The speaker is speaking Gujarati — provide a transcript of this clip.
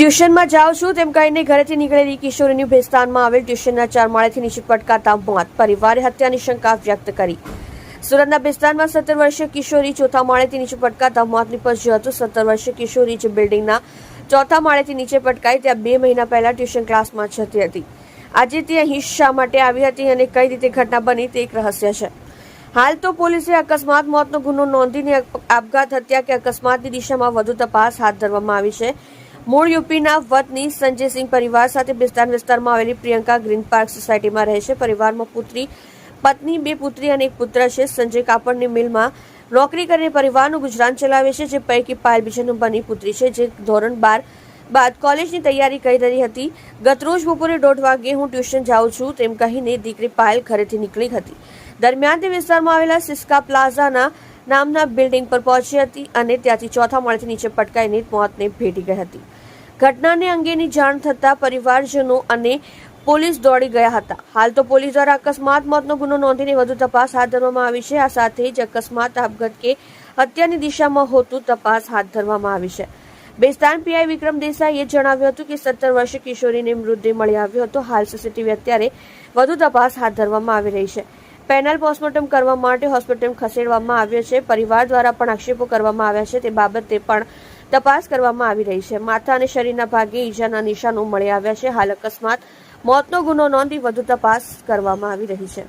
ટ્યુશનમાં જાઉં છું તેમ કહીને ઘરેથી નીકળેલી કિશોરીની ભેસ્તાનમાં આવેલ ટ્યુશનના 4 માળેથી નીચે પટકાતા મોત. પરિવારે હત્યાની શંકા વ્યક્ત કરી. સુરતના ભેસ્તાનમાં 17 વર્ષીય કિશોરી ચોથા માળેથી નીચે પટકાતા મોત નીપજ્યું હતું. 17 વર્ષીય કિશોરી જે બિલ્ડિંગના ચોથા માળેથી નીચે પટકાઈ ત્યાં 2 મહિના પહેલા ટ્યુશન ક્લાસમાં જતી હતી. આજે તે અહીં શા માટે આવી હતી અને કઈ રીતે ઘટના બની તે એક રહસ્ય છે. હાલ તો પોલીસે અકસ્માત મોતનો ગુનો નોંધીને આપઘાત હત્યા કે અકસ્માતની દિશામાં વધુ તપાસ હાથ ધરવામાં આવી છે. મૂળ યુપીના વતની સંજયસિંહ પરિવાર સાથે ભેસ્તાન વિસ્તારમાં આવેલી પ્રિયંકા ગ્રીન પાર્ક સોસાયટીમાં રહે છે. પરિવારમાં પુત્રી, પત્ની, 2 પુત્રી અને 1 પુત્ર છે. સંજય કાપડની મિલમાં નોકરી કરીને પરિવારનું ગુજરાન ચલાવે છે. જે પૈકી પાયલ બીજા નંબરની પુત્રી છે, જે ધોરણ 12 બાદ કોલેજની તૈયારી કરી રહી હતી. ગતરોજ બપોરે 1:30 વાગે હું ટ્યુશન જાઉં છું તેમ કહીને દીકરી પાયલ ઘરેથી નીકળી હતી. દરમિયાન તે વિસ્તારમાં આવેલા સિસ્કા પ્લાઝાના નામના બિલ્ડિંગ પર પહોંચી હતી અને ત્યાંથી ચોથા માળેથી નીચે પટકાઈને મોતને ભેટી ગઈ હતી. ઘટનાને અંગેની જાણ થતાં પરિવારજનો અને પોલીસ દોડી ગયા હતા. હાલ તો પોલીસ દ્વારા અકસ્માત મોતનો ગુનો નોંધીને વધુ તપાસ હાથ ધરવામાં આવી છે. આ સાથે જ અકસ્માત, આપઘાત કે હત્યાની દિશામાં હોતું તપાસ હાથ ધરવામાં આવી છે. ભેસ્તાન પીઆઈ વિક્રમ દેસાઈએ જણાવ્યું હતું કે 17 વર્ષીય કિશોરીને મૃતદેહ મળી આવ્યો હતો. હાલ સીસીટીવી અત્યારે વધુ તપાસ હાથ ધરવામાં આવી રહી છે. પેનલ પોસ્ટમોર્ટમ કરવા માટે હોસ્પિટલ ખસેડવામાં આવ્યો છે. પરિવાર દ્વારા પણ આક્ષેપો કરવામાં આવ્યા છે. તે બાબતે પણ તપાસ કરવામાં આવી રહી છે. માથા અને શરીરના ભાગે ઈજાના નિશાનો મળી આવ્યા છે. હાલ અકસ્માત મોતનો ગુનો નોંધી વધુ તપાસ કરવામાં આવી રહી છે.